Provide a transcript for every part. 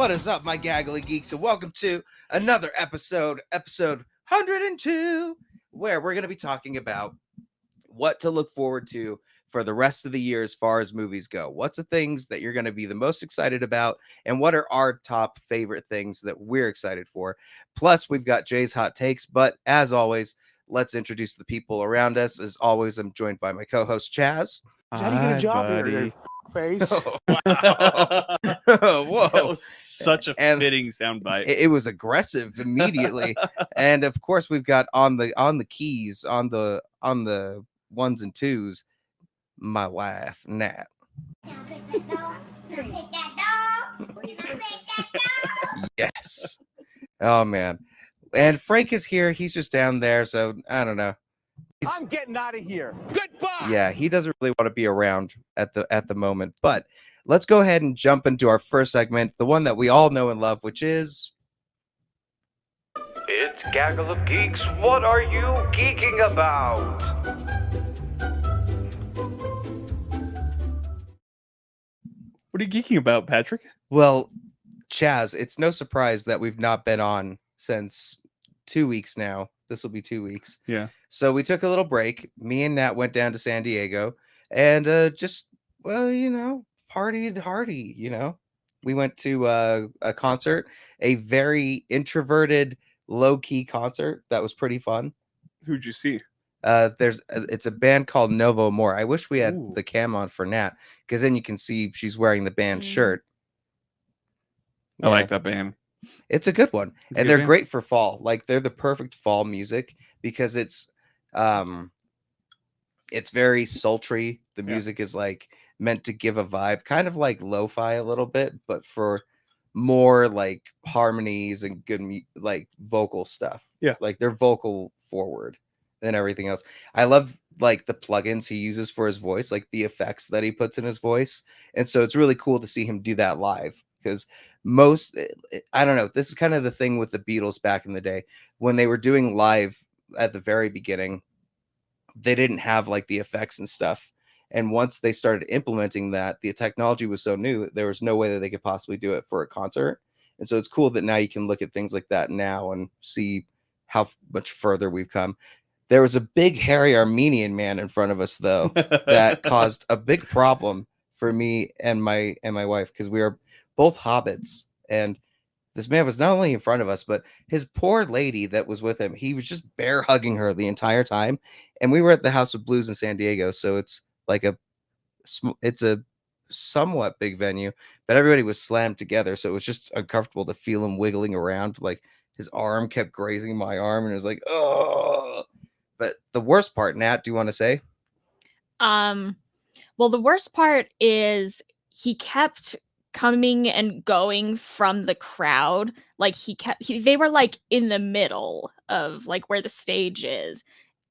What is up, my Gaggle of Geeks, and welcome to another episode 102, where we're going to be talking about what to look forward to for the rest of the year as far as movies go. What's the things that you're going to be the most excited about, and what are our top favorite things that we're excited for? Plus, we've got Jay's hot takes, but as always, let's introduce the people around us. As always, I'm joined by my co-host, Chaz. How do you get a job here, you face? Oh, wow. Whoa. That was such a fitting soundbite. It was aggressive immediately. And of course, we've got on the keys, on the ones and twos, my wife, Nat. Yes. Oh man. And Frank is here. He's just down there, so I don't know. I'm getting out of here. Goodbye. Yeah, he doesn't really want to be around at the moment. But let's go ahead and jump into our first segment, the one that we all know and love, which is... It's Gaggle of Geeks. What are you geeking about? What are you geeking about, Patrick? Well, Chaz, it's no surprise that we've not been on since 2 weeks now. This will be 2 weeks. Yeah. So we took a little break. Me and Nat went down to San Diego and just, well, partied hardy, We went to a concert, a very introverted, low-key concert that was pretty fun. Who'd you see? It's a band called Novo More. I wish we had Ooh. the cam on for Nat, because then you can see she's wearing the band shirt. I like that band. It's a good one. It's a And good they're band. great for fall. Like, they're the perfect fall music because it's very sultry. The Yeah. music is like meant to give a vibe, kind of like lo-fi a little bit, but for more like harmonies and good like vocal stuff. Yeah. Like they're vocal forward than everything else. I love like the plugins he uses for his voice, like the effects that he puts in his voice. And so it's really cool to see him do that live, because I don't know, this is kind of the thing with the Beatles back in the day when they were doing live at the very beginning. They didn't have like the effects and stuff. And once they started implementing that, the technology was so new, there was no way that they could possibly do it for a concert. And so it's cool that now you can look at things like that now and see how much further we've come. There was a big, hairy Armenian man in front of us, though, that caused a big problem for me and my wife, because we are both hobbits. And this man was not only in front of us, but his poor lady that was with him, he was just bear hugging her the entire time. And we were at the House of Blues in San Diego, so it's like it's a somewhat big venue, but everybody was slammed together, so it was just uncomfortable to feel him wiggling around. Like his arm kept grazing my arm, and it was like, oh. But the worst part, Nat, do you want to say? Well, the worst part is he kept coming and going from the crowd. Like they were like in the middle of like where the stage is,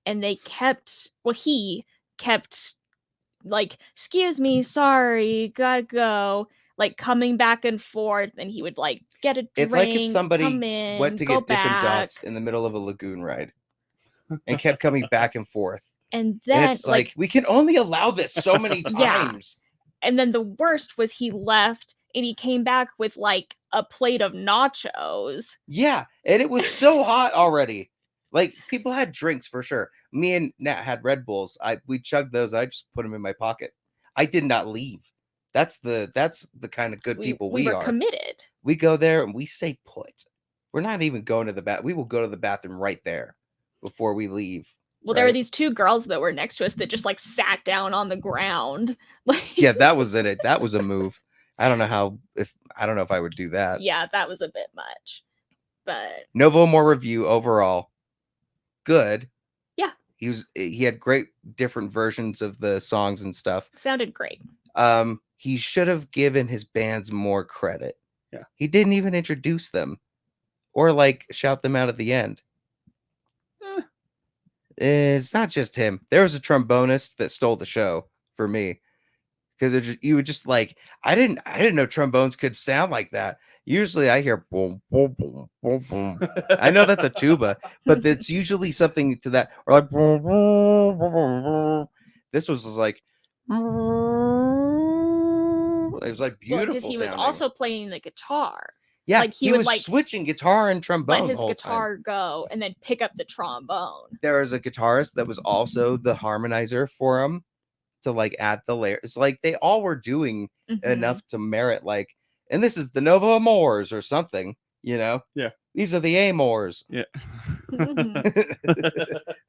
and he kept like, excuse me, sorry, gotta go, like coming back and forth, and he would like get a drink. It's like if somebody come in, went to go get Dippin' Dots back. in the middle of a lagoon ride and kept coming back and forth. And then And it's like, we can only allow this so many Yeah. times. And then the worst was he left and he came back with like a plate of nachos. Yeah, and it was so hot already. Like, people had drinks for sure. Me and Nat had Red Bulls. We chugged those. I just put them in my pocket. I did not leave. That's the kind of good people we were are. committed. We go there and we stay put. We're not even going to the bath. We will go to the bathroom right there before we leave. Well, there were these two girls that were next to us that just like sat down on the ground. Yeah, that was it. That was a move. I don't know if I would do that. Yeah, that was a bit much. But Novo More review overall, good. Yeah. He had great different versions of the songs and stuff. Sounded great. He should have given his bands more credit. Yeah. He didn't even introduce them or like shout them out at the end. It's not just him. There was a trombonist that stole the show for me, because you would just like, I didn't know trombones could sound like that. Usually I hear boom, boom, boom, boom, boom. I know that's a tuba, but it's usually something to that, or like boom, boom, boom, boom, boom. This was like, it was like beautiful. Because he was also playing the guitar. Yeah, Like, he would was like switching guitar and let trombone the his whole time. guitar go and then pick up the trombone. There was a guitarist that was also the harmonizer for him to like add the layers. Like they all were doing enough to merit like, and this is the Nova Amors or something, you know? Yeah. These are the Amors. Yeah.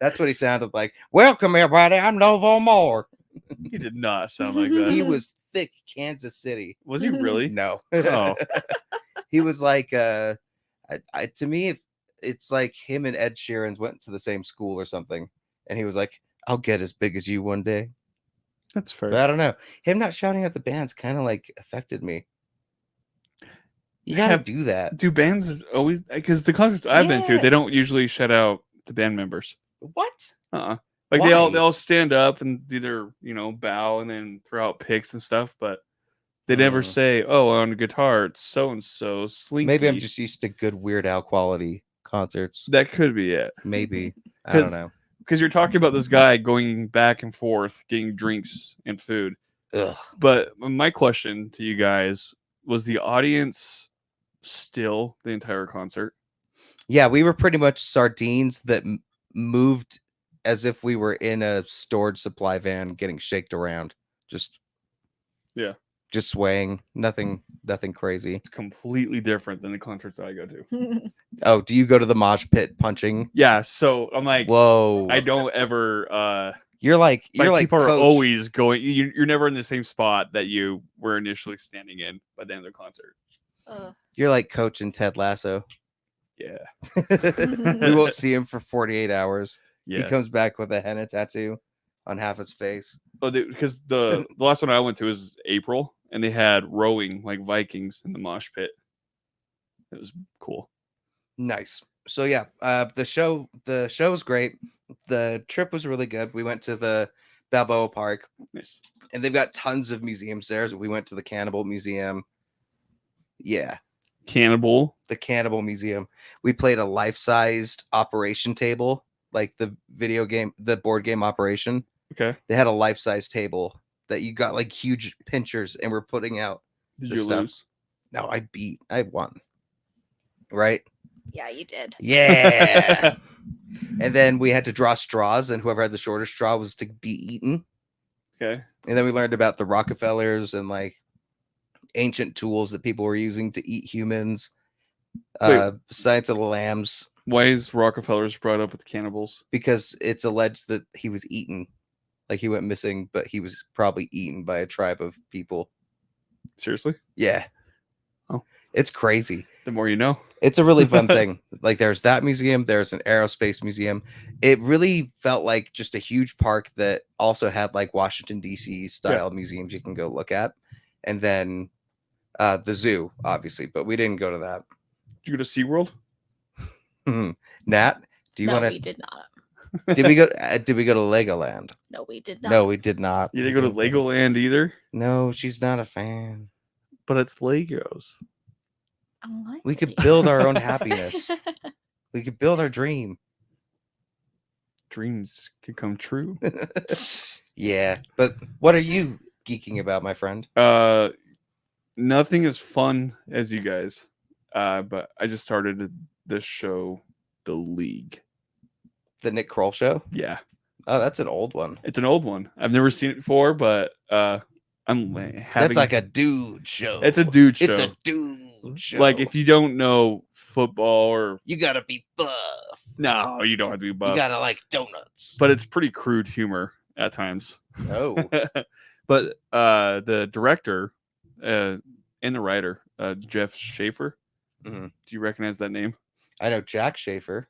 That's what he sounded like. Welcome everybody, I'm Nova Amor. He did not sound like that. He was thick Kansas City. Was he really? No. Oh. He was like to me it's like him and Ed Sheeran went to the same school or something, and he was like, I'll get as big as you one day. That's fair. But I don't know, him not shouting at the bands kind of like affected me. You gotta do that. Do bands always, because the concerts I've been to, Yeah. they don't usually shout out the band members. What? Like they Why? all stand up and do their, bow and then throw out picks and stuff, but they never say, "Oh, on guitar it's so and so Slinky." Maybe I'm just used to good Weird Al quality concerts. That could be it. Maybe. I don't know. Because you're talking about this guy going back and forth, getting drinks and food. Ugh. But my question to you guys was: the audience still the entire concert? Yeah, we were pretty much sardines that moved as if we were in a storage supply van getting shaked around. Just swaying. Nothing crazy. It's completely different than the concerts I go to. Oh, do you go to the mosh pit punching? Yeah, so I'm like, whoa. I don't ever You're like people are Coach. always going. You're never in the same spot that you were initially standing in by the end of the concert. You're like Coach and Ted Lasso. Yeah. We won't see him for 48 hours. Yeah. He comes back with a henna tattoo on half his face. Oh, because the last one I went to was April, and they had rowing like Vikings in the mosh pit. It was cool. Nice. So yeah, the show was great. The trip was really good. We went to the Balboa Park. Nice. And they've got tons of museums there. So we went to the Cannibal Museum. Yeah. Cannibal. The Cannibal Museum. We played a life-sized Operation table, like the video game, the board game Operation. Okay. They had a life-size table that you got like huge pinchers, and we're putting out. Did the you stuff. lose? No, I won. Right? Yeah, you did. Yeah. And then we had to draw straws, and whoever had the shortest straw was to be eaten. Okay. And then we learned about the Rockefellers and like ancient tools that people were using to eat humans. Science of the Lambs. Why is Rockefellers brought up with cannibals? Because it's alleged that he was eaten. Like he went missing, but he was probably eaten by a tribe of people. Seriously? Yeah. Oh. It's crazy. The more you know. It's a really fun thing. Like there's that museum, there's an aerospace museum. It really felt like just a huge park that also had like Washington DC style museums you can go look at. And then the zoo, obviously, but we didn't go to that. Did you go to SeaWorld? Nat, do you want to? We did not. Did we go to Legoland? No, we did not. No, we did not. You didn't go to Legoland either? No, she's not a fan. But it's Legos. We could build our own happiness. We could build our dream. Dreams can come true. Yeah, but what are you geeking about, my friend? Nothing as fun as you guys. But I just started this show, The League. The Nick Kroll show? Yeah. Oh, that's an old one. It's an old one. I've never seen it before, but that's like a dude show. It's a dude show. It's a dude show. Like if you don't know football or you gotta be buff. No, you don't have to be buff. You gotta like donuts. But it's pretty crude humor at times. Oh. But the director and the writer, Jeff Schaefer. Mm-hmm. Do you recognize that name? I know Jack Schaefer.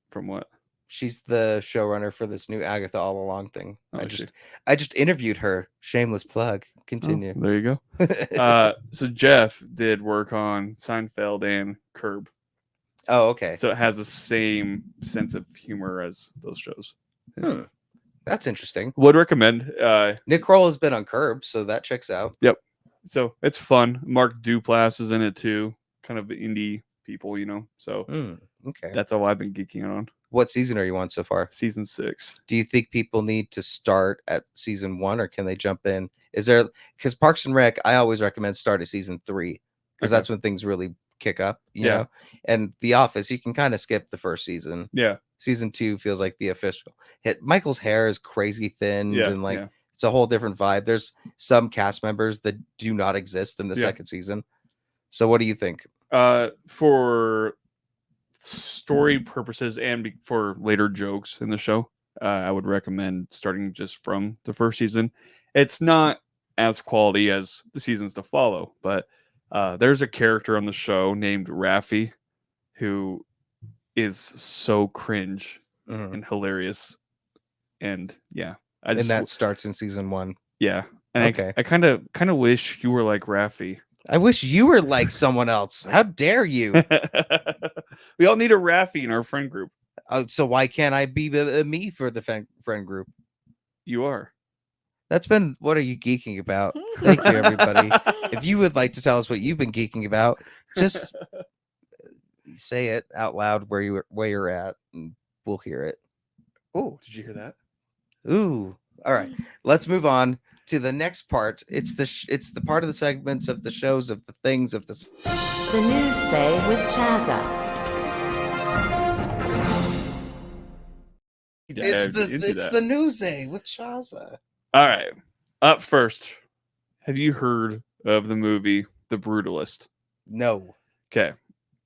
From what? She's the showrunner for this new Agatha All Along thing. Oh, I just interviewed her. Shameless plug. Continue. Oh, there you go. So Jeff did work on Seinfeld and Curb. Oh, okay. So it has the same sense of humor as those shows. That's interesting. Would recommend. Nick Kroll has been on Curb, so that checks out. Yep. So it's fun. Mark Duplass is in it too. Kind of indie people, So okay. That's all I've been geeking on. What season are you on so far? Season 6. Do you think people need to start at season 1 or can they jump in? Is there, because Parks and Rec, I always recommend start at season 3 because that's when things really kick up, you know. And The Office, you can kind of skip the first season. Yeah. Season 2 feels like the official hit. Michael's hair is crazy thinned and like it's a whole different vibe. There's some cast members that do not exist in the second season. So what do you think? For story purposes and for later jokes in the show, I would recommend starting just from the first season. It's not as quality as the seasons to follow, but there's a character on the show named Raffi who is so cringe and hilarious. And and that starts in season 1. Yeah. And I kind of wish you were like Raffi. I wish you were like someone else. How dare you? We all need a Raffi in our friend group. So why can't I be me for the friend group? You are. That's been What Are You Geeking About? Thank you, everybody. If you would like to tell us what you've been geeking about, just say it out loud where you're at, and we'll hear it. Oh, did you hear that? Ooh. All right. Let's move on to the next part. It's the part of the segments of the shows of the things of the news day with Chaza. It's the news day with Chaza. All right. Up first, have you heard of the movie The Brutalist? No. Okay.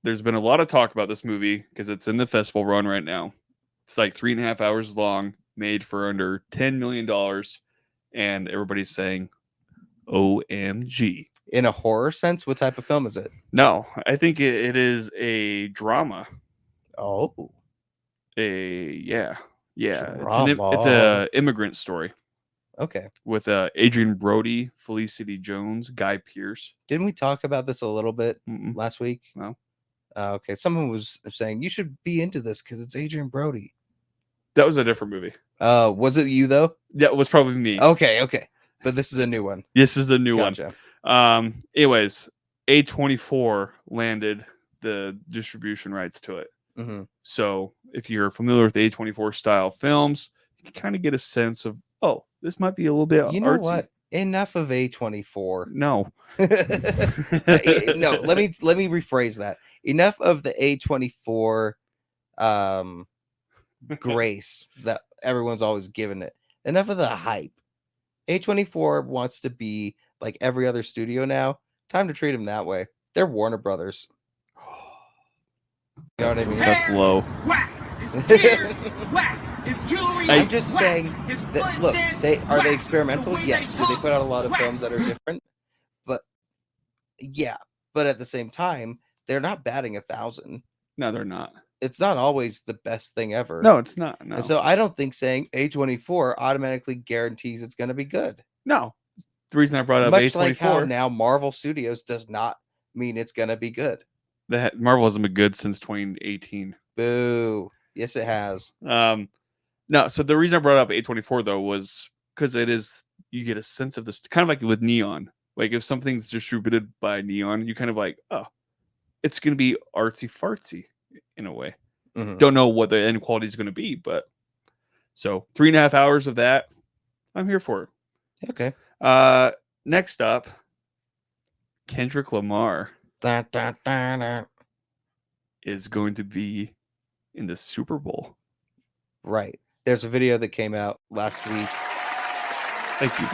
There's been a lot of talk about this movie because it's in the festival run right now. It's like 3.5 hours long, made for under $10 million. And everybody's saying, OMG. In a horror sense, what type of film is it? No, I think it is a drama. Oh. Yeah. Drama. It's a immigrant story. Okay. With Adrian Brody, Felicity Jones, Guy Pearce. Didn't we talk about this a little bit last week? No. Okay. Someone was saying you should be into this because it's Adrian Brody. That was a different movie. Was it you though? That was probably me. Okay. But this is a new one. This is the new Gotcha. one. Anyways, A24 landed the distribution rights to it. Mm-hmm. So if you're familiar with A24 style films, you can kind of get a sense of, oh, this might be a little bit You know artsy. what? Enough of A24. No. No, let me rephrase that. Enough of the A24 grace that everyone's always given it. Enough of the hype. A24 wants to be like every other studio now. Time to treat them that way. They're Warner Brothers. You know what I mean? That's low. I'm just saying that, look, are they experimental? Yes. Do they put out a lot of films that are different? But yeah, but at the same time, they're not batting 1,000. No, they're not. It's not always the best thing ever. No, it's not. No. And so I don't think saying A24 automatically guarantees it's going to be good. No. The reason I brought up Much A24. like how now Marvel Studios does not mean it's going to be good. Marvel hasn't been good since 2018. Boo. Yes, it has. No, so the reason I brought up A24 though was because you get a sense of this, kind of like with Neon. Like if something's distributed by Neon, you kind of like, oh, it's going to be artsy fartsy in a way. Mm-hmm. Don't know what the end quality is going to be, but so 3.5 hours of that, I'm here for it. Okay. Next up, Kendrick Lamar is going to be in the Super Bowl. Right. There's a video that came out last week. Thank you.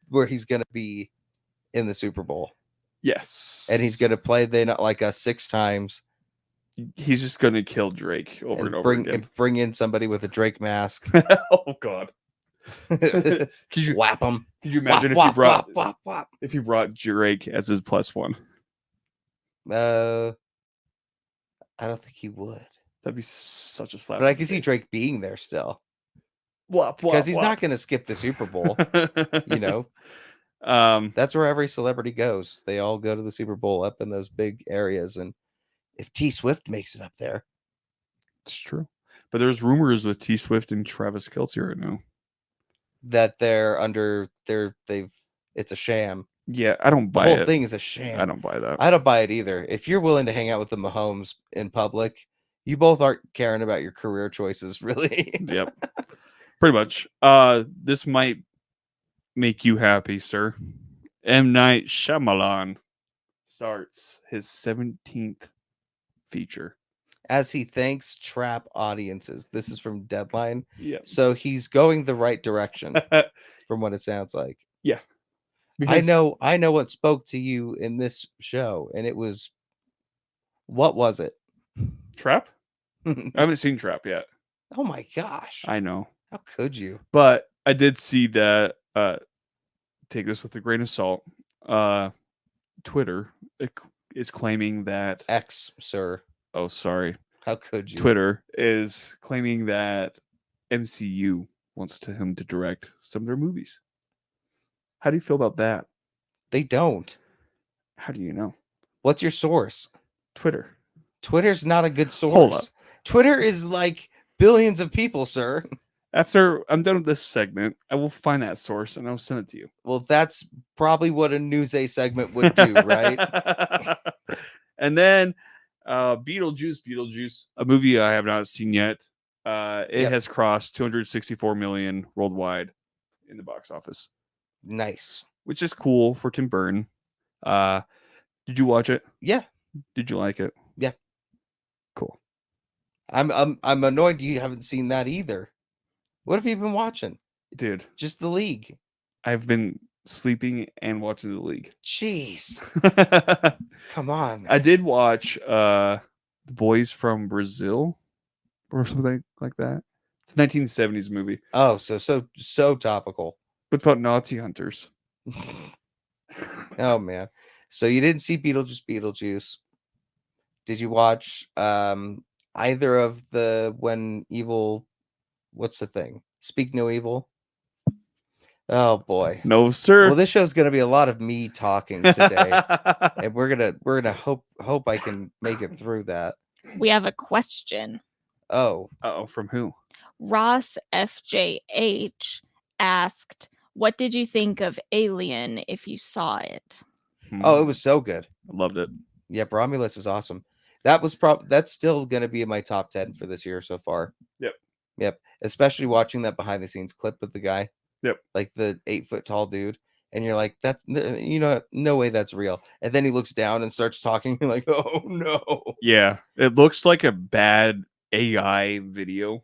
Where he's going to be in the Super Bowl. Yes. And he's going to play They Not Like Us 6 times. He's just going to kill Drake over and over again. And bring in somebody with a Drake mask. Oh, God. Could you whap him? Could you imagine if he brought Drake as his +1? I don't think he would. That'd be such a slap. But I can see Drake being there still. Because he's not going to skip the Super Bowl. You know? That's where every celebrity goes. They all go to the Super Bowl up in those big areas. And if T Swift makes it up there. It's true. But there's rumors with T Swift and Travis Kelce right now. That it's a sham. Yeah, I don't buy it. The whole thing is a sham. I don't buy that. I don't buy it either. If you're willing to hang out with the Mahomes in public, you both aren't caring about your career choices, really. Yep. Pretty much. This might make you happy, sir. M. Night Shyamalan starts his 17th feature. As he thanks trap audiences. This is from Deadline. Yeah. So he's going the right direction from what it sounds like. Yeah. I know what spoke to you in this show, and it was, what was it? Trap? I haven't seen Trap yet. Oh my gosh. I know. How could you? But I did see that, take this with a grain of salt. Twitter is claiming that X, sir. Oh, sorry. How could you? Twitter is claiming that MCU wants him to direct some of their movies. How do you feel about that? They don't. How do you know? What's your source? Twitter. Twitter's not a good source. Hold up. Twitter is like billions of people, sir. After I'm done with this segment, I will find that source and I'll send it to you. Well, that's probably what a Newsday segment would do, right? And then Beetlejuice, a movie I have not seen yet. It has crossed 264 million worldwide in the box office. Nice. Which is cool for Tim Burton. Did you watch it? Yeah. Did you like it? Yeah. Cool. I'm annoyed you haven't seen that either. What have you been watching? Dude. Just The League. I've been sleeping and watching The League. Jeez. Come on, man. I did watch The Boys from Brazil or something like that. It's a 1970s movie. Oh, so topical. It's about Nazi hunters. Oh man. So you didn't see Beetlejuice. Did you watch either of the When Evil, what's the thing? Speak No Evil? Oh boy. No, sir. Well, this show's gonna be a lot of me talking today. And we're gonna hope I can make it through that. We have a question. Oh. From who? Ross FJH asked, "What did you think of Alien if you saw it?" Oh, it was so good. I loved it. Yeah, Romulus is awesome. That's still gonna be in my top 10 for this year so far. Yep. Especially watching that behind the scenes clip with the guy. Yep. Like the 8-foot tall dude. And you're like, that's, no way that's real. And then he looks down and starts talking. You're like, oh no. Yeah. It looks like a bad AI video.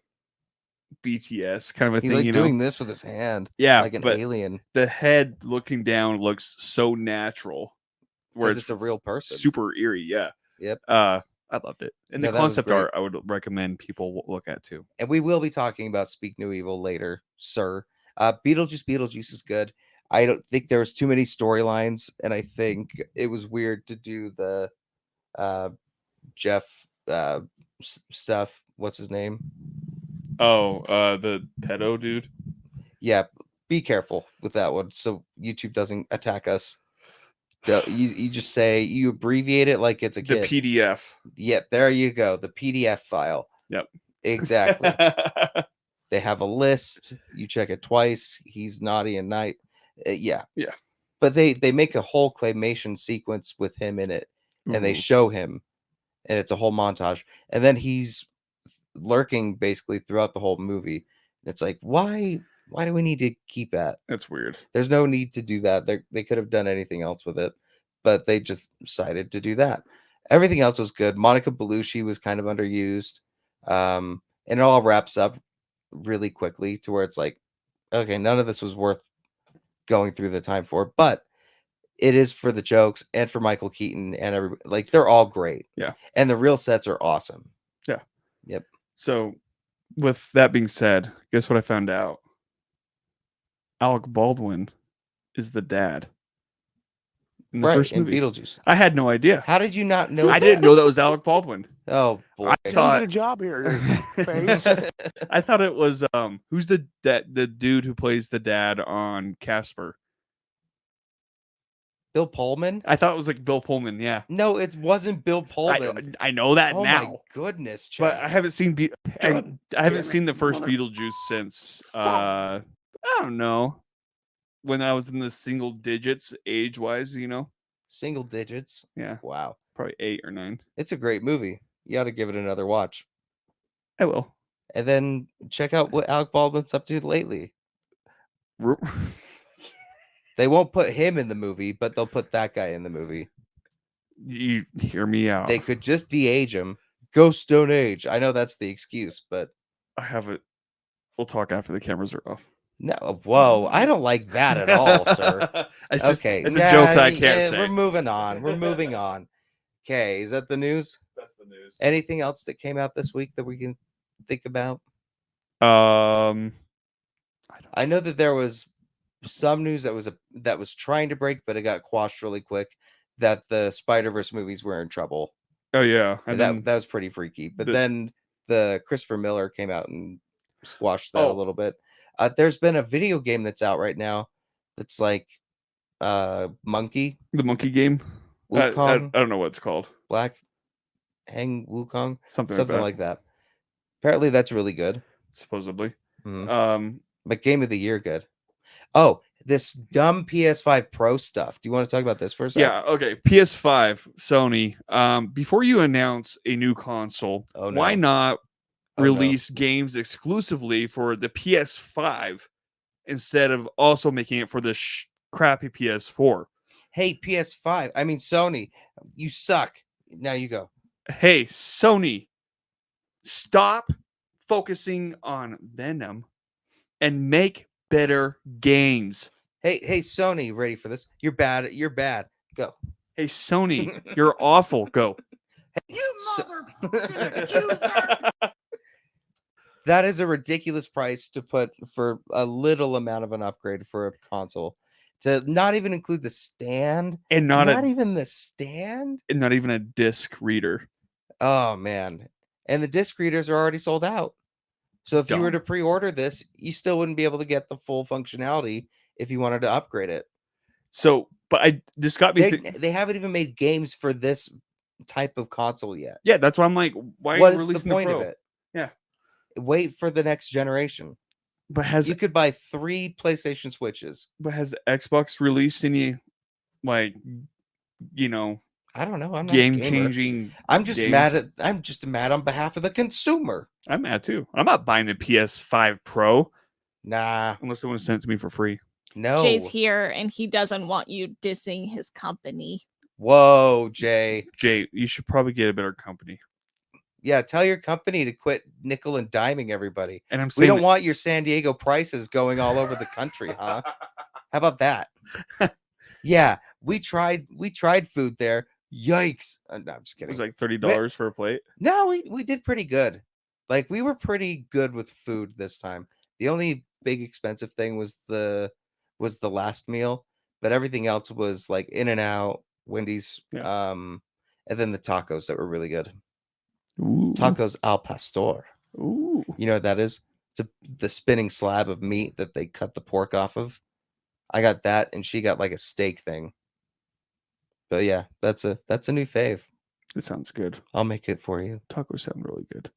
BTS kind of a He's thing, like doing this with his hand. Yeah. Like an alien. The head looking down looks so natural. Whereas it's a real person. Super eerie. Yeah. Yep. I loved it. And No, the that was concept great. art I would recommend people look at too. And we will be talking about Speak No Evil later, sir. Beetlejuice is good. I don't think there was too many storylines, and I think it was weird to do the Jeff stuff. What's his name? Oh, the pedo dude. Yeah, be careful with that one so YouTube doesn't attack us. You just say, you abbreviate it like it's a kid. The PDF. Yep, there you go. The PDF file. Yep. Exactly. They have a list. You check it twice. He's naughty and night. Yeah. But they make a whole claymation sequence with him in it, and they show him, and it's a whole montage. And then he's lurking basically throughout the whole movie. And it's like, why do we need to keep that? That's weird. There's no need to do that. They could have done anything else with it, but they just decided to do that. Everything else was good. Monica Bellucci was kind of underused. And it all wraps up really quickly to where it's like, okay, none of this was worth going through the time for, but it is for the jokes and for Michael Keaton and everybody. Like, they're all great. Yeah. And the real sets are awesome. Yeah. Yep. So with that being said, guess what I found out? Alec Baldwin is the dad in the first in movie. Beetlejuice. I had no idea. How did you not know? I didn't know that was Alec Baldwin. Oh boy. I thought Did a job here, face. I thought it was who's the dude who plays the dad on Casper? Bill Pullman? I thought it was like Bill Pullman. Yeah. No, it wasn't Bill Pullman. I know that Oh now. my goodness, But I Chaz. haven't seen I haven't seen the first Beetlejuice since I don't know, when I was in the single digits age wise, Single digits. Yeah, Wow. probably 8 or 9. It's a great movie. You ought to give it another watch. I will. And then check out what Alec Baldwin's up to lately. They won't put him in the movie, but they'll put that guy in the movie. You hear me out. They could just de-age him. Go Stone Age. I know that's the excuse, but I have it. We'll talk after the cameras are off. no. Whoa, I don't like that at all, sir. It's just, Okay, it's a joke that I can't yeah, say. we're moving on. We're moving on. Okay, is that the news? That's the news. Anything else that came out this week that we can think about? I know that there was some news that was trying to break, but it got quashed really quick. That the Spider-Verse movies were in trouble. Oh yeah, and that then was pretty freaky. But the- then the Christopher Miller came out and squashed that a Oh. little bit. There's been a video game that's out right now that's like Monkey the monkey game. I Wukong don't know what it's called. Black Hang Wukong Something like that. Apparently that's really good. Supposedly. Mhm. But Game of the Year good. Oh, this dumb PS5 Pro stuff. Do you want to talk about this for a second? Yeah. Okay. PS5, Sony. Before you announce a new console, Oh, no. why not Oh, no. release games exclusively for the PS5 instead of also making it for the crappy PS4? Hey, PS5. I mean Sony. You suck. Now you go. Hey, Sony, stop focusing on Venom and make better games. Hey, Sony, ready for this? You're bad. You're bad. Go. Hey, Sony, you're awful. Go. You So- mother. That is a ridiculous price to put for a little amount of an upgrade for a console. To not even include the stand. And not even the stand. a disc reader. Oh man. And the disc readers are already sold out. So if you were to Dumb. pre-order this, you still wouldn't be able to get the full functionality if you wanted to upgrade it. So, but this got me. They haven't even made games for this type of console yet. Yeah, that's why I'm like, why What are you is the releasing point the of Pro? it? Yeah. Wait for the next generation. But has You could buy 3 PlayStation Switches. Xbox released any, like, I don't know. I'm not a gamer. game-changing? I'm just games? mad on behalf of the consumer. I'm mad too. I'm not buying the PS5 Pro Nah, unless they want to send it to me for free. no. Jay's here and he doesn't want you dissing his company. Whoa, Jay. Jay, you should probably get a better company. Yeah, tell your company to quit nickel and diming everybody. And I'm We saying don't want your San Diego prices going all over the country, huh? How about that? Yeah, we tried food there. Yikes. No, I'm just it kidding. was like $30 for a plate. No, we did pretty good. Like we were pretty good with food this time. The only big expensive thing was the last meal, but everything else was like In-N-Out, Wendy's, and then the tacos that were really good. Ooh. Tacos al pastor. Ooh. You know what that is? It's the spinning slab of meat that they cut the pork off of. I got that, and she got like a steak thing. But yeah, that's a new fave. It sounds good. I'll make it for you. Tacos sound really good.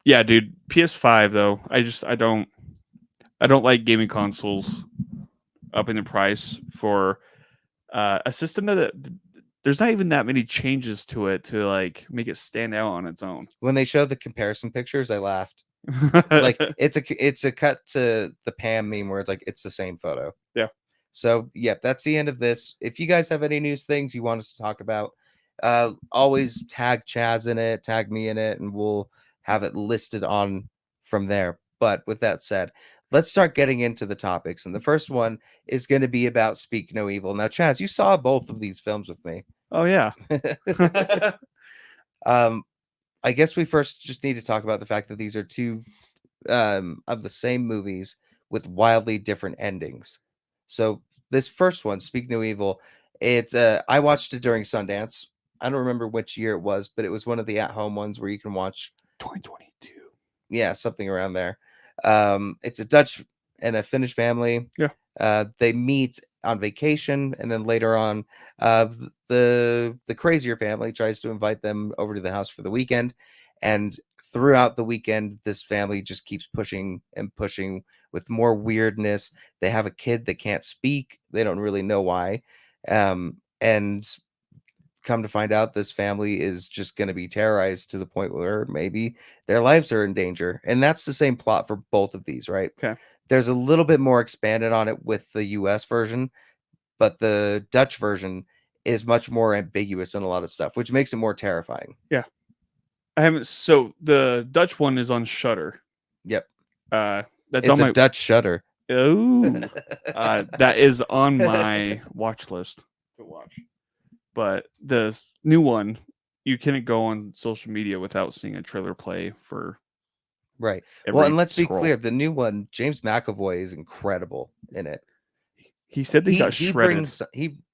Yeah, dude. PS5 though. I don't like gaming consoles upping the price for a system that there's not even that many changes to it to like make it stand out on its own. When they showed the comparison pictures, I laughed. Like it's a cut to the Pam meme where it's like it's the same photo. Yeah. So yeah, that's the end of this. If you guys have any news things you want us to talk about, always tag Chaz in it, tag me in it, and we'll have it listed on from there. But with that said, let's start getting into the topics. And the first one is going to be about Speak No Evil. Now, Chaz, you saw both of these films with me. Oh yeah. I guess we first just need to talk about the fact that these are two of the same movies with wildly different endings. So this first one, Speak No Evil, it's I watched it during Sundance. I don't remember which year it was, but it was one of the at-home ones where you can watch 2022. Yeah, something around there. It's a Dutch and a Finnish family. Yeah. They meet on vacation, and then later on, the crazier family tries to invite them over to the house for the weekend. And throughout the weekend, this family just keeps pushing and pushing with more weirdness. They have a kid that can't speak. They don't really know why. And come to find out, this family is just going to be terrorized to the point where maybe their lives are in danger. And that's the same plot for both of these, right? Okay. There's a little bit more expanded on it with the US version, but the Dutch version is much more ambiguous in a lot of stuff, which makes it more terrifying. I haven't. So the Dutch one is on Shutter. Yep. That's It's on a my. Dutch Shutter. Oh, that is on my watch list to watch. But the new one, you can't go on social media without seeing a trailer play for Right. every Well, and let's be scroll. clear, the new one, James McAvoy is incredible in it. He said they got he shredded.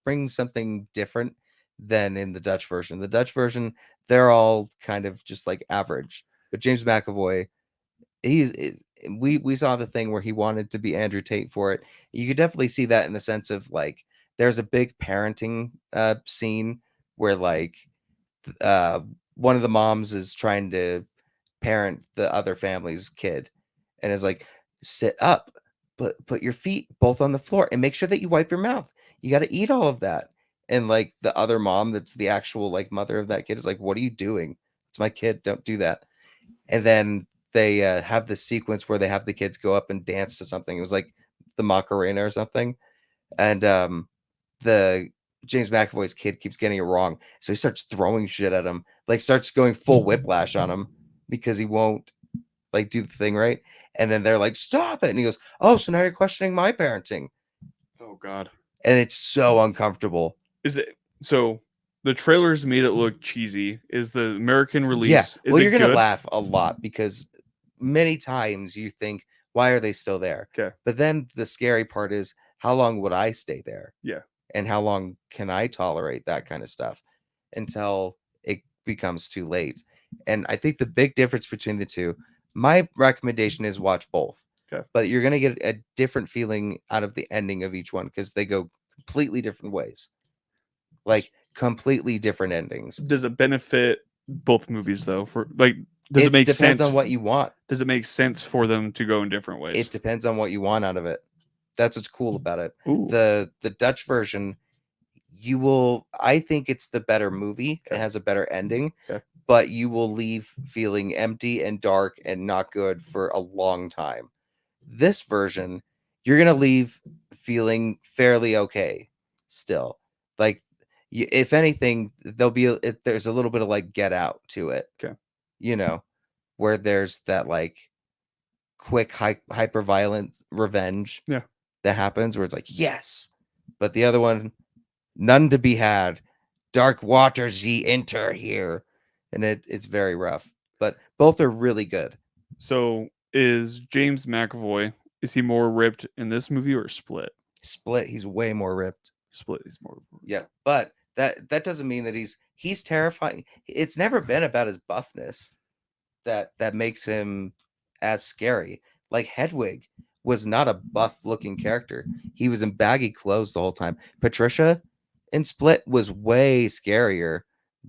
brings something different than in the Dutch version. The Dutch version, they're all kind of just like average. But James McAvoy, we saw the thing where he wanted to be Andrew Tate for it. You could definitely see that in the sense of like there's a big parenting scene where like one of the moms is trying to parent the other family's kid and is like, sit up, put your feet both on the floor and make sure that you wipe your mouth. You got to eat all of that. And like the other mom that's the actual like mother of that kid is like, what are you doing? It's my kid, don't do that. And then they have this sequence where they have the kids go up and dance to something. It was like the Macarena or something. And the James McAvoy's kid keeps getting it wrong. So he starts throwing shit at him, like starts going full whiplash on him because he won't like do the thing right. And then they're like, stop it. And he goes, oh, so now you're questioning my parenting. Oh God. And it's so uncomfortable. Is it so? The trailers made it look cheesy. Is the American release? Yeah. Is Well, it you're going to good? laugh a lot because many times you think, why are they still there? Okay. But then the scary part is, how long would I stay there? Yeah. And how long can I tolerate that kind of stuff until it becomes too late? And I think the big difference between the two, my recommendation is watch both. Okay. But you're going to get a different feeling out of the ending of each one because they go completely different ways. Like completely different endings. Does it benefit both movies though? For like, does it make sense? Depends on what you want. Does it make sense for them to go in different ways? It depends on what you want out of it. That's what's cool about it. Ooh. The Dutch version, I think it's the better movie. It has a better ending, but you will leave feeling empty and dark and not good for a long time. This version, you're going to leave feeling fairly okay still. Like, if anything, there's a little bit of like Get Out to it. Okay. You know, where there's that like quick, hyper violent revenge that happens where it's like, yes. But the other one, none to be had. Dark waters ye enter here. And it's very rough. But both are really good. So is James McAvoy, is he more ripped in this movie or Split? Split, he's way more ripped. Split, he's more. Yeah. But that doesn't mean that he's terrifying. It's never been about his buffness that makes him as scary. Like Hedwig was not a buff looking character. He was in baggy clothes the whole time. Patricia in Split was way scarier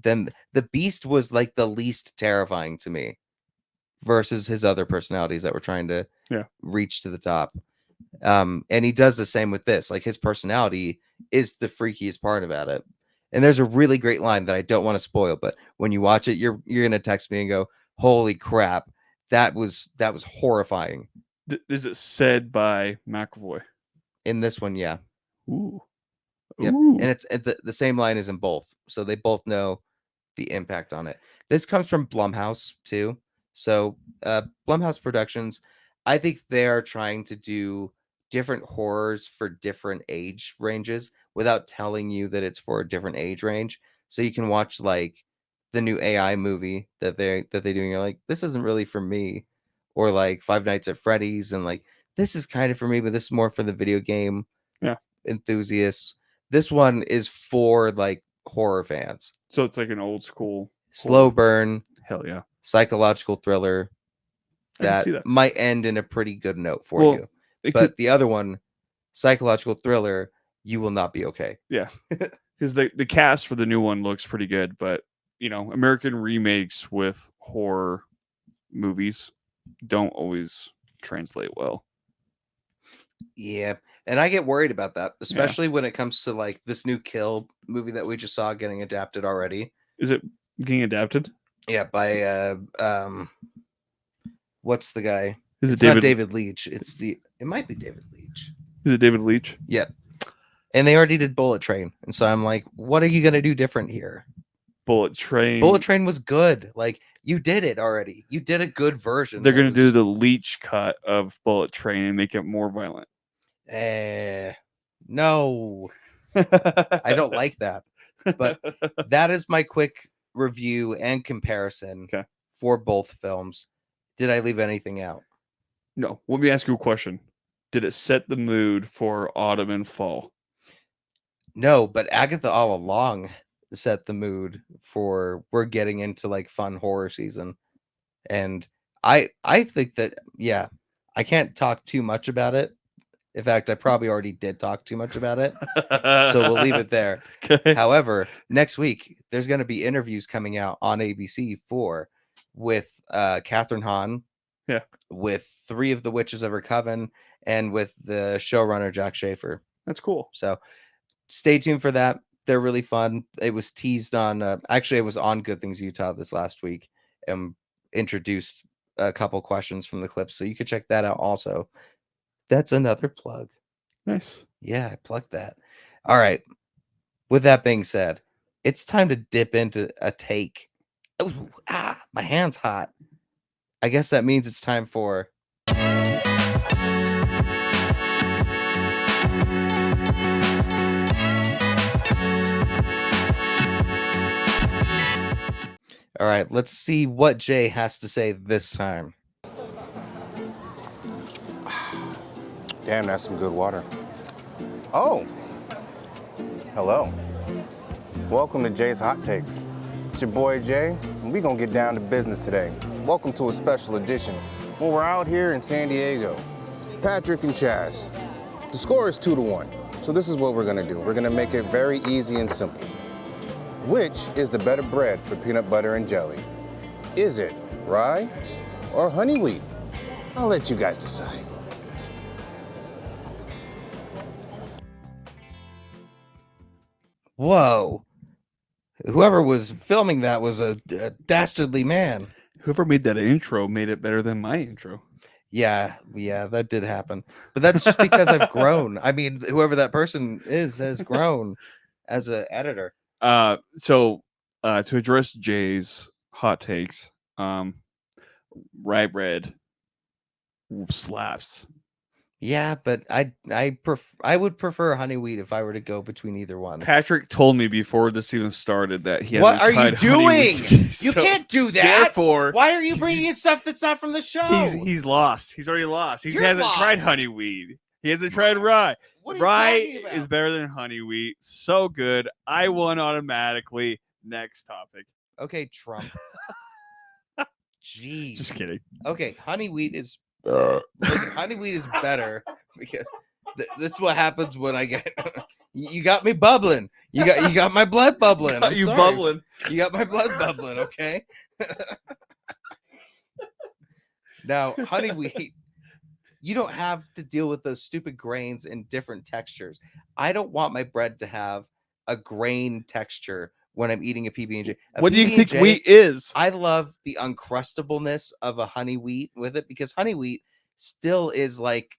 than the Beast was like the least terrifying to me versus his other personalities that were trying to reach to the top. And he does the same with this. Like his personality is the freakiest part about it. And there's a really great line that I don't want to spoil, but when you watch it, you're gonna text me and go, "Holy crap, that was horrifying." Is it said by McAvoy? In this one, yeah. Ooh. Yep. Ooh. And it's the same line is in both, so they both know the impact on it. This comes from Blumhouse too. So Blumhouse Productions, I think they're trying to do different horrors for different age ranges without telling you that it's for a different age range. So you can watch like the new AI movie that they do, and you're like, this isn't really for me, or like Five Nights at Freddy's, and like this is kind of for me, but this is more for the video game enthusiasts. This one is for like horror fans. So it's like an old school Slow horror. burn, Hell yeah, psychological thriller I can see that that. might end in a pretty good note for Well, you. it But could, the other one, psychological thriller, you will not be okay. yeah, because the cast for the new one looks pretty good, but you know, American remakes with horror movies don't always translate well. Yeah. And I get worried about that, especially when it comes to like this new Kill movie that we just saw getting adapted already. Is it getting adapted? Yeah, by what's the guy? Is it It's David? not David Leitch. It might be David Leitch. Is it David Leitch? Yep. And they already did Bullet Train. And so I'm like, what are you going to do different here? Bullet Train. Bullet Train was good. Like, you did it already. You did a good version. They're that going to do was- the leech cut of Bullet Train and make it more violent. No, I don't like that. But that is my quick review and comparison Okay. for both films. Did I leave anything out? No, let me ask you a question. Did it set the mood for autumn and fall? No, but Agatha all along set the mood for we're getting into like fun horror season. And I think that I can't talk too much about it. In fact, I probably already did talk too much about it. So we'll leave it there. Okay. However, next week there's going to be interviews coming out on ABC4 with Catherine Hahn, with 3 of the Witches of her Coven, and with the showrunner Jack Schaefer. That's cool. So stay tuned for that. They're really fun. It was teased on actually it was on Good Things Utah this last week and introduced a couple questions from the clips. So you could check that out also. That's another plug. Nice. Yeah, I plugged that. All right. With that being said, it's time to dip into a take. Ooh, my hand's hot. I guess that means it's time for All right, let's see what Jay has to say this time. Damn, that's some good water. Oh, hello. Welcome to Jay's Hot Takes. It's your boy Jay, and we gonna get down to business today. Welcome to a special edition when we're out here in San Diego. Patrick and Chaz. The score is 2-1, so this is what we're gonna do. We're gonna make it very easy and simple. Which is the better bread for peanut butter and jelly? Is it rye or honey wheat? I'll let you guys decide. Whoa. Whoever was filming that was a dastardly man. Whoever made that intro made it better than my intro. Yeah, that did happen. But that's just because I've grown. I mean, whoever that person is has grown as an editor. So to address Jay's hot takes, rye bread slaps. Yeah, but I would prefer honey wheat if I were to go between either one. Patrick told me before this even started that he What hasn't are you tried honey doing? wheat. You So, can't do that. Therefore, Why are you bringing in stuff that's not from the show? he's lost. He's already lost. He You're hasn't tried lost. honey wheat. He hasn't tried rye. What are you Rye talking about? is better than honey wheat. So good. I won automatically. Next topic. Okay, Trump. Jeez. Just kidding. Okay, honey wheat is honey wheat is better because this is what happens when I get you got me bubbling. You got my blood bubbling. I'm You sorry. bubbling. You got my blood bubbling, okay? Now, honey wheat, you don't have to deal with those stupid grains and different textures. I don't want my bread to have a grain texture when I'm eating a PB&J. What do you think PB&J wheat is? I love the uncrustableness of a honey wheat with it because honey wheat still is like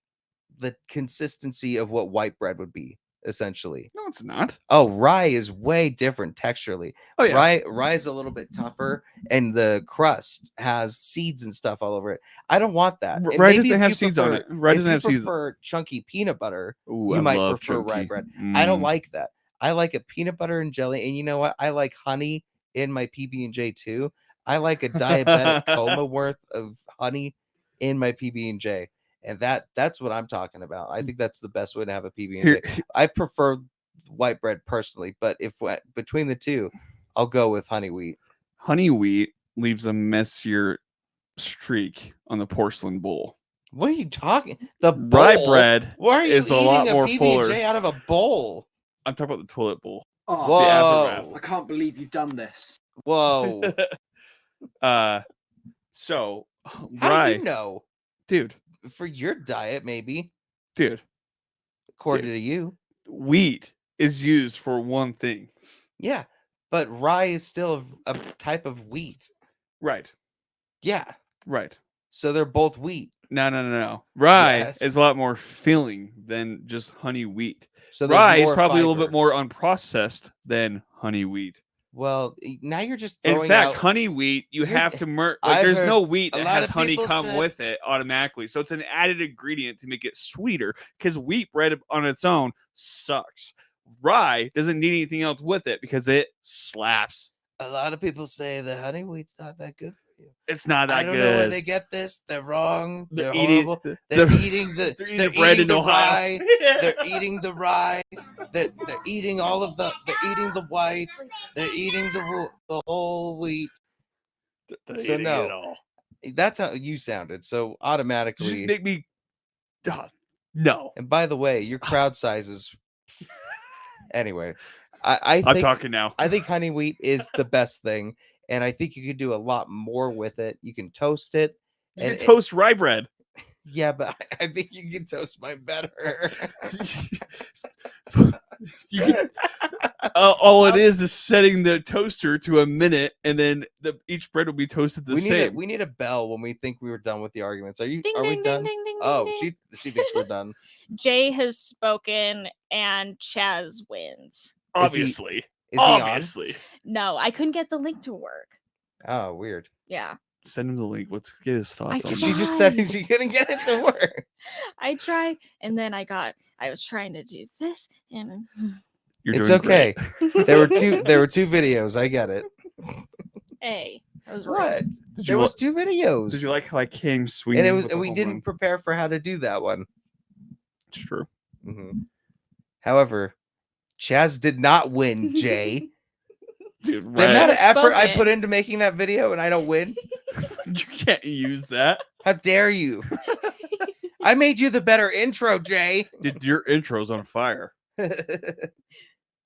the consistency of what white bread would be, essentially. No, it's not. Oh, rye is way different texturally. Oh yeah. Rye is a little bit tougher, and the crust has seeds and stuff all over it. I don't want that. And Rye maybe doesn't if have you seeds on prefer- it. Rye if doesn't you have seeds. prefer chunky peanut butter, Ooh, you I might love prefer rye chunky. bread. I don't Mm. like that. I like a peanut butter and jelly, and you know what? I like honey in my PB&J too. I like a diabetic coma worth of honey in my PB&J, and that's what I'm talking about. I think that's the best way to have a PB&J. Here, I prefer white bread personally, but if between the two, I'll go with honey wheat. honey wheat leaves a messier streak on the porcelain bowl. What are you talking? The Rye bowl? bread Why are you is a eating lot a more PB&J fuller. out of a bowl? I'm talking about the toilet bowl. Oh, Whoa! aftermath. I can't believe you've done this. Whoa! So How rye, do you know? dude, For your diet, maybe dude, according to you. wheat is used for one thing. Yeah, but rye is still a type of wheat. Right, Yeah, right. So they're both wheat. No. Rye Yes. is a lot more filling than just honey wheat. So there's Rye is more probably a little fiber. bit more unprocessed than honey wheat. Well, now you're just In throwing fact, out. honey wheat, you You're- have to like I've there's heard no wheat a that lot has of honey people come say- with it automatically. So it's an added ingredient to make it sweeter because wheat bread on its own sucks. Rye doesn't need anything else with it because it slaps. A lot of people say the honey wheat's not that good for you. It's not that I don't good. know where they get this. They're wrong. They're eating- horrible. they're- They're eating the. they're eating They're the bread eating in the Ohio. rye. They're eating the rye. They're eating all of the. They're eating the white. They're eating the whole wheat. They're So eating no. it all. That's how you sounded. So You automatically. just make me no. And by the way, your crowd sizes. Anyway, I I'm think talking now. I think honey wheat is the best thing, and I think you could do a lot more with it. You can toast it. You and can toast rye bread. Yeah, but I think you can toast mine better. You can, all it is setting the toaster to a minute, and then each bread will be toasted the same. We need a bell when we think we were done with the arguments. Are Ding, we ding, done? ding, ding, ding, Oh, ding, she thinks we're done. Jay has spoken and Chaz wins. Obviously, Is he obviously. No, I couldn't get the link to work. on? Oh, weird. Yeah, Send him the link. Let's get his thoughts on I it. She just said Fine. she couldn't get it to work. I tried, and then I was trying to do this, and You're It's doing okay. great. There were two videos. I get it. hey, I was right. What? Did There you, was two did videos. you like how I came swinging? And with the we home didn't run? prepare for how to do that one. It's true. However, Chaz did not win, Jay. Dude, The Ryan, amount of effort I Spoken. put into making that video and I don't win. you can't use that. How dare you? I made you the better intro, Jay. Dude, your intro's on fire.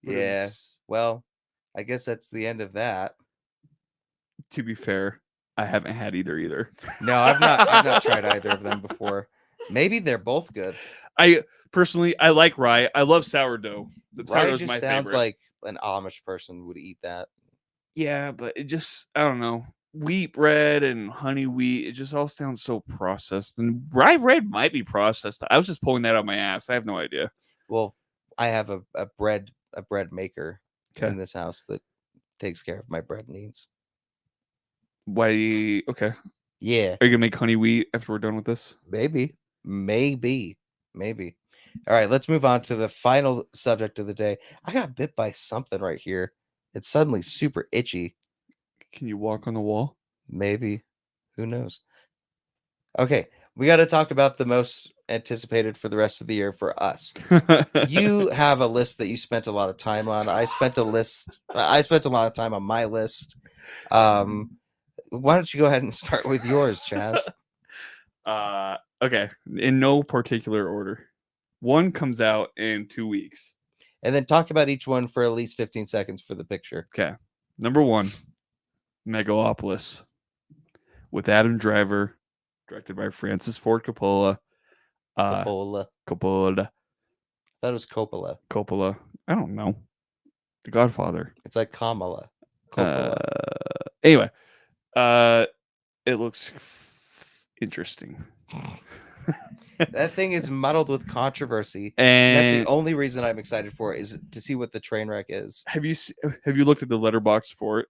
Yeah. Well, I guess that's the end of that. To be fair, I haven't had either. No, I've not tried either of them before. Maybe they're both good. I personally, I like rye. I love sourdough. The Rye sourdough's just my sounds favorite. like an Amish person would eat that. Yeah, but it just, I don't know. Wheat bread and honey wheat, it just all sounds so processed. And rye bread might be processed. I was just pulling that out my ass. I have no idea. Well, I have a bread maker Okay. in this house that takes care of my bread needs. Why? Okay. Yeah, Are you gonna make honey wheat after we're done with this? maybe. All right, let's move on to the final subject of the day. I got bit by something right here. It's suddenly super itchy. Can you walk on the wall? Maybe. Who knows? Okay, we got to talk about the most anticipated for the rest of the year for us. You have a list that you spent a lot of time on. I spent a lot of time on my list. Why don't you go ahead and start with yours, Chaz? Okay. In no particular order. One comes out in 2 weeks. And then talk about each one for at least 15 seconds for the picture. Okay. Number one, Megalopolis with Adam Driver, directed by Francis Ford Coppola. Coppola. Coppola. I thought it was Coppola. Coppola. I don't know. The Godfather. It's like Kamala. Coppola. Anyway, it looks interesting. That thing is muddled with controversy. That's the And only reason I'm excited for it, is to see what the train wreck is. have you looked at the letterbox for it?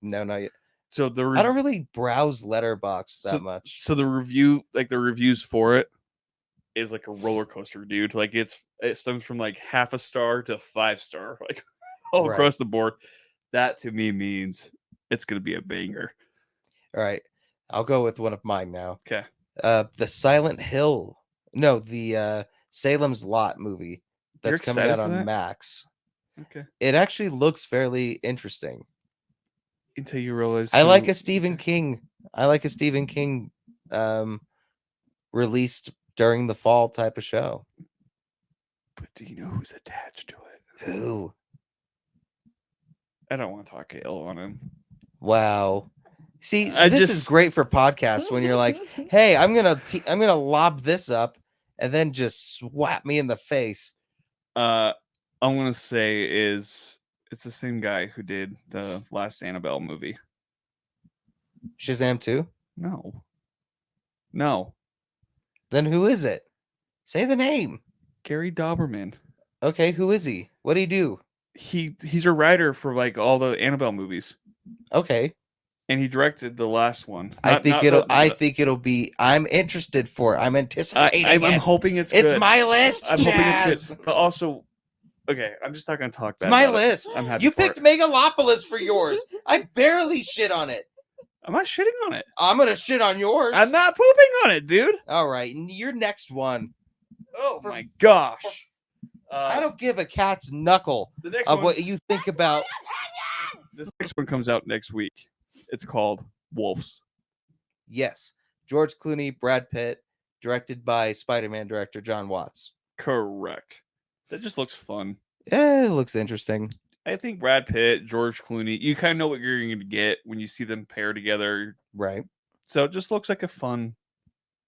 No, not yet. So the I don't really browse Letterboxd that much. So the reviews for it is like a roller coaster, dude. Like it stems from like 0.5 star to 5 star, like all Right. across the board. That to me means it's gonna be a banger. All right, I'll go with one of mine now. Okay. The Silent Hill. No, the Salem's Lot movie You're that's coming excited out for on that? Max. Okay. It actually looks fairly interesting. Until you realize I like who- a Stephen King. Released during the fall type of show. But do you know who's attached to it? Who? I don't want to talk ill on him. Wow. See, I this is just- great for podcasts when you're like, "Hey, I'm gonna lob this up," and then just swap me in the face. I'm gonna say it's the same guy who did the last Annabelle movie. Shazam 2? No. No, Then who is it? Say the name. Gary Doberman. Okay, who is he? What do he do? He's a writer for like all the Annabelle movies, Okay. and he directed the last one. I Not- think not it'll the- I think it'll be I'm interested for it. I'm anticipating I'm it. hoping it's It's good. my list, I'm hoping it's Chaz. good. But also, okay, I'm just not gonna talk It's bad my about it. list. I'm happy You for picked it. Megalopolis for yours. I barely shit on it. I'm not shitting on it. I'm gonna shit on yours. I'm not pooping on it, dude. All right, and your next one. Oh my gosh. I don't give a cat's knuckle The next of one, what you think about. this next one comes out next week. It's called Wolves. Yes, George Clooney, Brad Pitt, directed by Spider-Man director John Watts. Correct. That just looks fun. It looks interesting. I think Brad Pitt, George Clooney, you kind of know what you're going to get when you see them pair together. Right. So it just looks like a fun,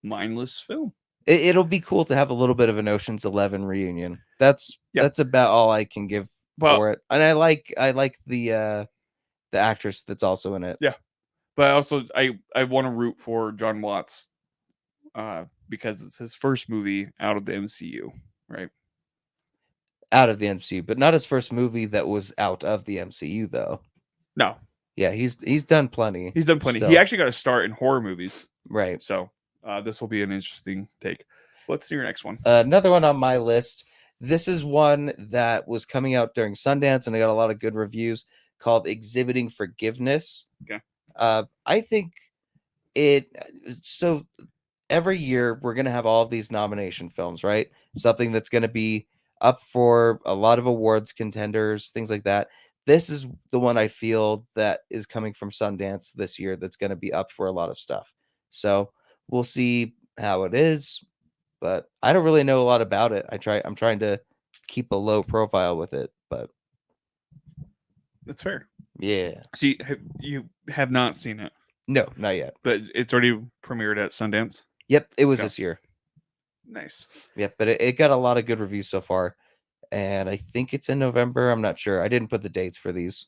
mindless film. It'll be cool to have a little bit of an Ocean's 11 reunion. That's about all I can give for it. And I like the actress that's also in it. Yeah. But also I want to root for John Watts because it's his first movie out of the MCU, right? Out of the MCU, but not his first movie that was out of the MCU though. No. Yeah, he's done plenty. He's done plenty. still. He actually got a start in horror movies. Right. So this will be an interesting take. Let's do your next one. Another one on my list. This is one that was coming out during Sundance and I got a lot of good reviews, called Exhibiting Forgiveness. Okay. I think so every year we're going to have all of these nomination films, right? Something that's going to be up for a lot of awards contenders, things like that. This is the one I feel that is coming from Sundance this year that's going to be up for a lot of stuff. So we'll see how it is, but I don't really know a lot about it. I'm trying to keep a low profile with it, but That's fair. yeah. See, you have not seen it, No, not yet. but it's already premiered at Sundance. Yep, it was Yeah. this year. Nice. Yep, but it got a lot of good reviews so far. And I think it's in November. I'm not sure. I didn't put the dates for these,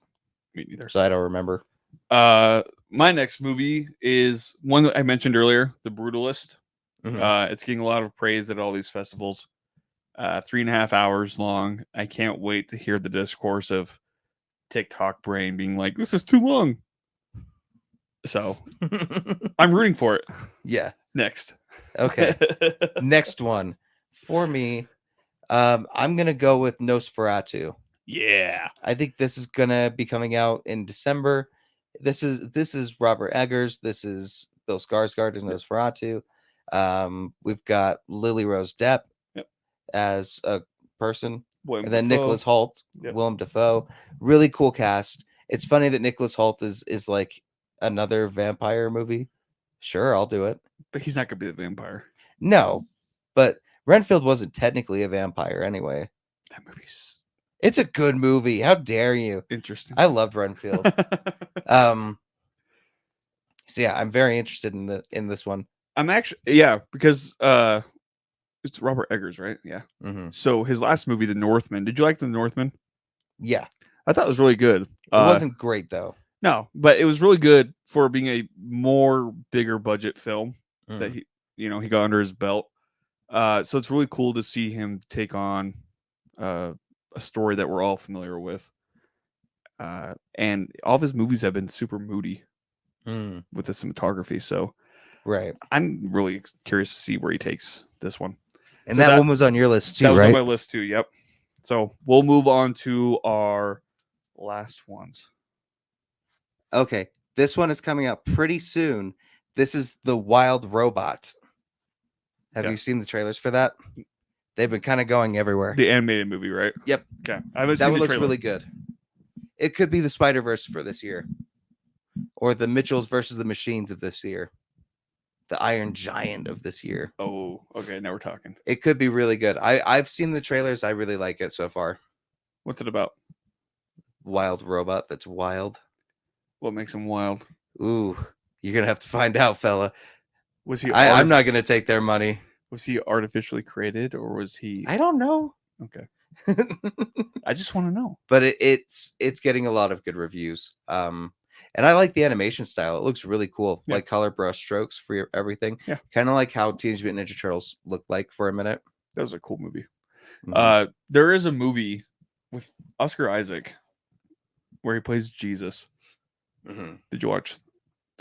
Me neither. so I don't remember. My next movie is one that I mentioned earlier, The Brutalist. Mhm. It's getting a lot of praise at all these festivals. 3.5 hours long. I can't wait to hear the discourse of TikTok brain being like, "This is too long." So I'm rooting for it. Yeah. Next. Okay. Next one for me. I'm gonna go with Nosferatu. Yeah. I think this is gonna be coming out in December. This is Robert Eggers. This is Bill Skarsgård in Nosferatu. We've got Lily Rose Depp Yep. as a person, Willem and then Dafoe. Nicholas Hoult, Yep. Willem Dafoe. Really cool cast. It's funny that Nicholas Hoult is like another vampire movie. Sure, I'll do it. But he's not gonna be the vampire. No, but Renfield wasn't technically a vampire anyway. That movie's It's a good movie. How dare you? interesting. I loved Renfield. So yeah, I'm very interested in this one. I'm actually because it's Robert Eggers, right? Yeah. Mhm. So his last movie, The Northman. Did you like The Northman? Yeah, I thought it was really good. it wasn't great though. No, but it was really good for being a more bigger budget film that Mhm. he got under his belt. So it's really cool to see him take on a story that we're all familiar with. And all of his movies have been super moody Mm, with the cinematography. So right, I'm really curious to see where he takes this one. and So that that- one was on your list too, That was right? on my list too. Yep. So we'll move on to our last ones. Okay, this one is coming out pretty soon. This is The Wild Robot. Have Yeah. you seen the trailers for that? They've been kind of going everywhere. The animated movie, right? Yep. Okay. I haven't That seen one the looks trailer. really good. It could be the Spider-Verse for this year, or the Mitchells versus the Machines of this year, the Iron Giant of this year. Oh, okay. Now we're talking. It could be really good. I've seen the trailers. I really like it so far. What's it about? Wild robot that's wild. What makes him wild? Ooh, you're gonna have to find out, fella. Was he? I'm not gonna take their money. Was he artificially created, or was he? I don't know. Okay. I just want to know. But it's getting a lot of good reviews. And And I like the animation style. It looks really cool. Yeah. Like color brush strokes for everything. Yeah. Kind of like how Teenage Mutant Ninja Turtles looked like for a minute. That was a cool movie. Mhm. There is a movie with Oscar Isaac where he plays Jesus. Mhm. Did you watch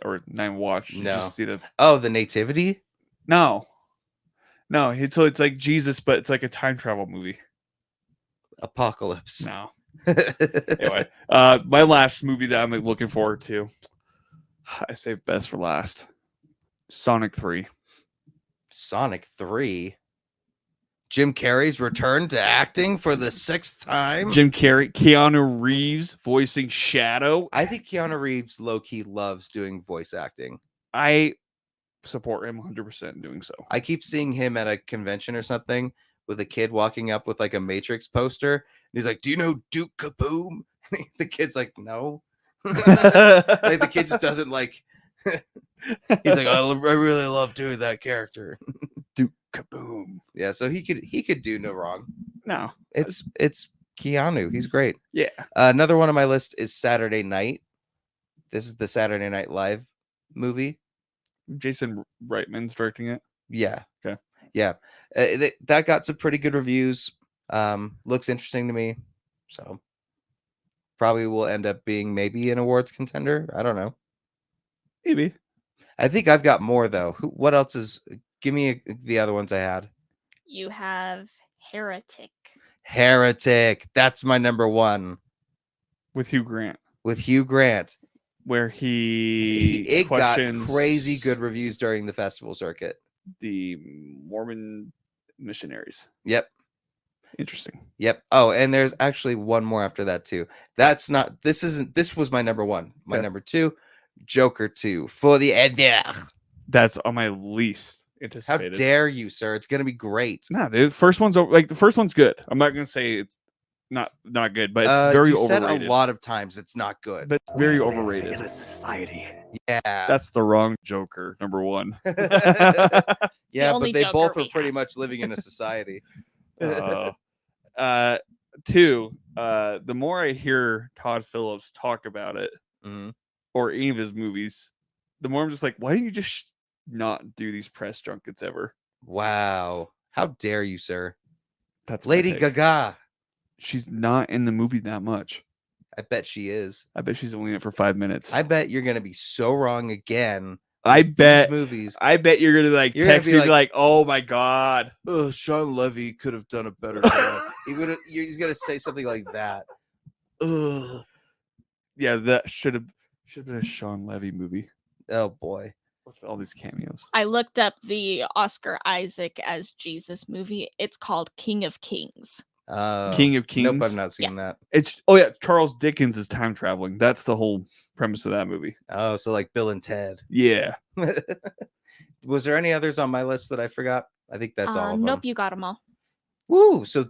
or not watch? Did you No. just see the Oh, the Nativity? No. So it's like Jesus, but it's like a time travel movie. Apocalypse. No. Anyway, my last movie that I'm looking forward to, I saved best for last. Sonic 3. Sonic 3. Jim Carrey's return to acting for the 6th time. Jim Carrey, Keanu Reeves voicing Shadow. I think Keanu Reeves low-key loves doing voice acting. I support him 100% in doing so. I keep seeing him at a convention or something with a kid walking up with like a Matrix poster. And he's like, "Do you know Duke Kaboom?" And the kid's like, "No." Like the kid just doesn't like. He's like, I really love doing that character. Duke Kaboom. Yeah, so he could do no wrong. No, It's Keanu. He's great. yeah. Another one on my list is Saturday Night. This is the Saturday Night Live movie. Jason Reitman's directing it. Yeah. Okay. Yeah. That got some pretty good reviews. Looks interesting to me. So probably will end up being maybe an awards contender. I don't know. Maybe. I think I've got more though. What else is? Give me the other ones I had. You have Heretic. Heretic. That's my number one With Hugh Grant, with Hugh Grant. where he It got questions crazy good reviews during the festival circuit. the Mormon missionaries. Yep. Interesting. Yep. Oh, and there's actually one more after that too. This was my number one. My Okay. number two, Joker 2 for the Eder. That's on my least How anticipated. dare you, sir? It's gonna be great. Nah, the first one's the first one's good. I'm not gonna say it's not good, but it's very you said overrated. a lot of times it's not good. But it's very overrated. In a society. Yeah. That's the wrong Joker, number one. Yeah, only but they Joker both we are pretty have. much living in a society. Two, the more I hear Todd Phillips talk about it Mhm. or any of his movies, the more I'm just like, why don't you just not do these press junkets ever? Wow. How dare you, sir? That's my Lady take. Gaga. She's not in the movie that much. I bet she is. I bet she's only in it for 5 minutes. I bet you're gonna be so wrong again. I with these bet movies. I bet you're gonna like You're gonna text be me and be like- like, oh my god. Oh, Sean Levy could have done a better job. He's gonna say something like that. Ugh. Yeah, that should have been a Sean Levy movie Oh boy. with all these cameos. I looked up the Oscar Isaac as Jesus movie. It's called King of Kings. King of Kings. Nope, I've not seen Yes. that. It's Charles Dickens is time traveling. That's the whole premise of that movie. Oh, so like Bill and Ted. Yeah. Was there any others on my list that I forgot? I think that's all of them. Nope, you got them all. Woo! So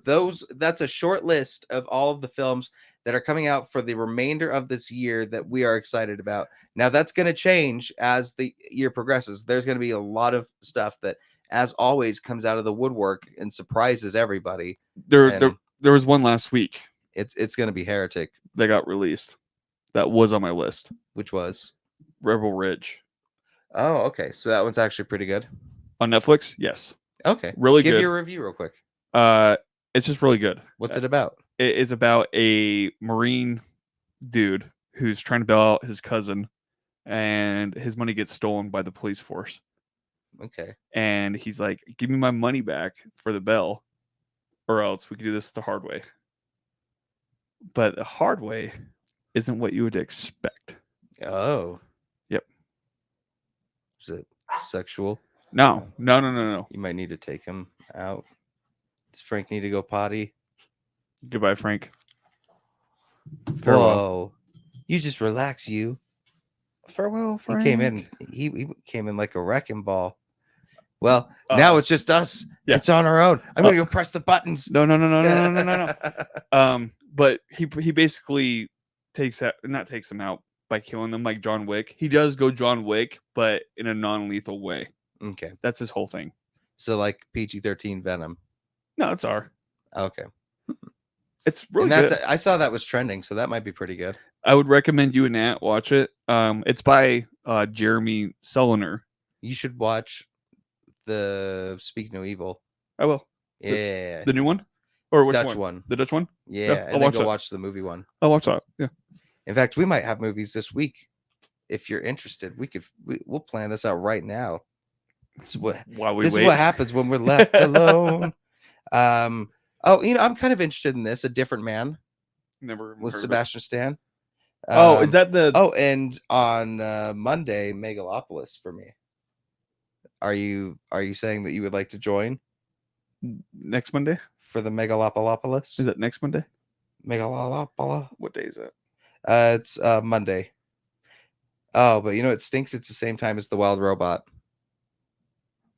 that's a short list of all of the films that are coming out for the remainder of this year that we are excited about. Now that's going to change as the year progresses. There's going to be a lot of stuff that, as always, comes out of the woodwork and surprises everybody. There And was one last week it's going to be Heretic, that got released. That was on my list. which was Rebel Ridge. oh okay. So that one's actually pretty good. On Netflix? Yes. Okay, Really give good. your review real quick. It's just really good. What's it about? It is about a Marine dude who's trying to bail out his cousin, and his money gets stolen by the police force. Okay. And he's like, "Give me my money back for the bail, or else we can do this the hard way." But the hard way isn't what you would expect. Oh. Yep. Is it sexual? No. You might need to take him out. Does Frank need to go potty? Goodbye, Frank. Farewell. Whoa. You just relax, you. Farewell, He Frank. came in. He came in like a wrecking ball. Well, now it's just us. yeah. It's on our own. I'm gonna go press the buttons. No. But he basically takes them out by killing them like John Wick. He does go John Wick, but in a non-lethal way. Okay. That's his whole thing. So like PG-13 Venom. No, it's R. Okay. It's really and good. I saw that was trending, so that might be pretty good. I would recommend you and Nat watch it. It's by Jeremy Sullinger. You should watch the Speak No Evil. I will. Yeah. The new one? Or which Dutch one? one. The Dutch one? Yeah. I'll And then watch go that. watch the movie one. I'll watch that. Yeah. In fact, we might have movies this week. If you're interested, we'll plan this out right now. This is what While we this wait. is what happens when we're left alone. Oh, I'm kind of interested in this. A Different Man Never even with heard of it. Sebastian Stan. Oh, is that the Oh, and on Monday, Megalopolis for me. Are you saying that you would like to join next Monday? for the Megalopolis? Is that next Monday? Megalopolis? What day is that? It's Monday. Oh, but it stinks. It's the same time as the Wild Robot.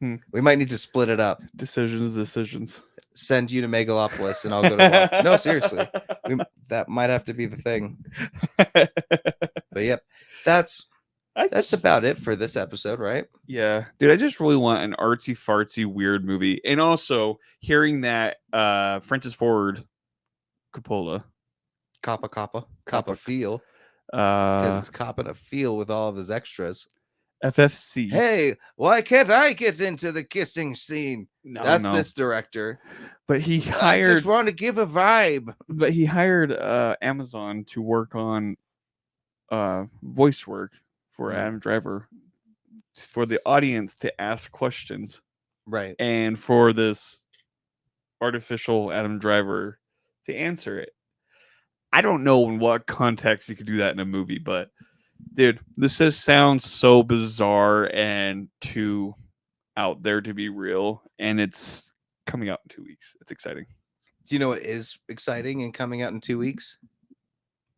We might need to split it up. Decisions. Send you to Megalopolis, and I'll go to watch. No, seriously, that might have to be the thing. But yep, that's about it for this episode, right? Yeah, dude, I just really want an artsy fartsy weird movie, and also hearing that Francis Ford Coppola, Coppa feel, because it's copping a feel with all of his extras. FFC. Hey, why can't I get into the kissing scene? No, That's no. this director. But he I hired. just want to give a vibe. But he hired Amazon to work on voice work for Adam Driver, for the audience to ask questions, Right. and for this artificial Adam Driver to answer it. I don't know in what context you could do that in a movie, but dude, this just sounds so bizarre and too out there to be real, and it's coming out in 2 weeks. It's exciting. Do you know what is exciting and coming out in 2 weeks?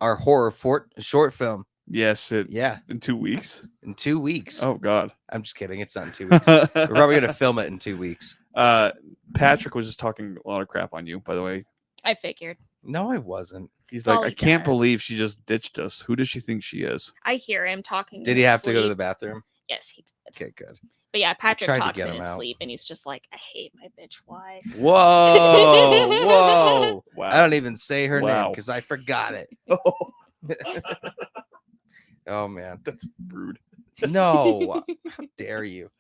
Our horror short film. Yes, Yeah, in 2 weeks. in 2 weeks. Oh God. I'm just kidding. It's not in 2 weeks. We're probably gonna film it in 2 weeks. Patrick was just talking a lot of crap on you, by the way. I figured. No, I wasn't. He's Well, like, I he can't does. believe she just ditched us. Who does she think she is? I hear him talking. Did in he his have to go to the sleep. bathroom? Yes, he did. Okay, good. But yeah, Patrick tried to talks get in him his out. sleep, and he's just like, "I hate my bitch wife." Whoa, whoa! Wow. I don't even say her name Wow. because I forgot it. Oh man, That's rude. no! How dare you?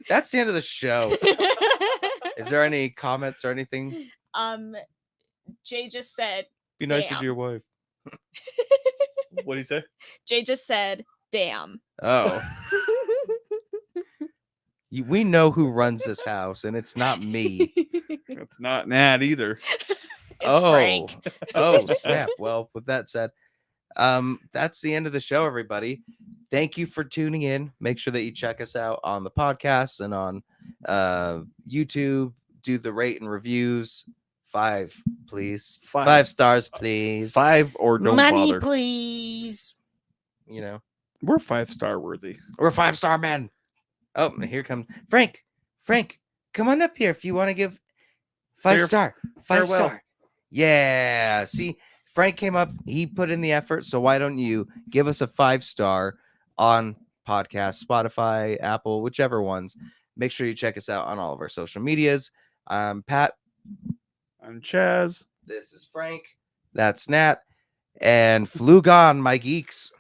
That's the end of the show. Is there any comments or anything? Jay just said. Be nicer Damn. to your wife. What do you say? Jay just said, "Damn." Oh, we know who runs this house, and it's not me. It's not Nat either. It's Frank. Oh, snap. Well, with that said, that's the end of the show, everybody. Thank you for tuning in. Make sure that you check us out on the podcast and on YouTube. Do the rate and reviews. 5, please. 5 stars, please. 5 or don't Money, bother. please. We're 5-star worthy. We're 5-star men. Oh, here comes Frank. Frank, come on up here if you want to give 5 star. 5 farewell. star. Yeah. See, Frank came up. He put in the effort. So why don't you give us a 5 star on podcast, Spotify, Apple, whichever ones. Make sure you check us out on all of our social medias. I'm Pat. I'm Chaz. This is Frank. That's Nat. And Flug on, my geeks.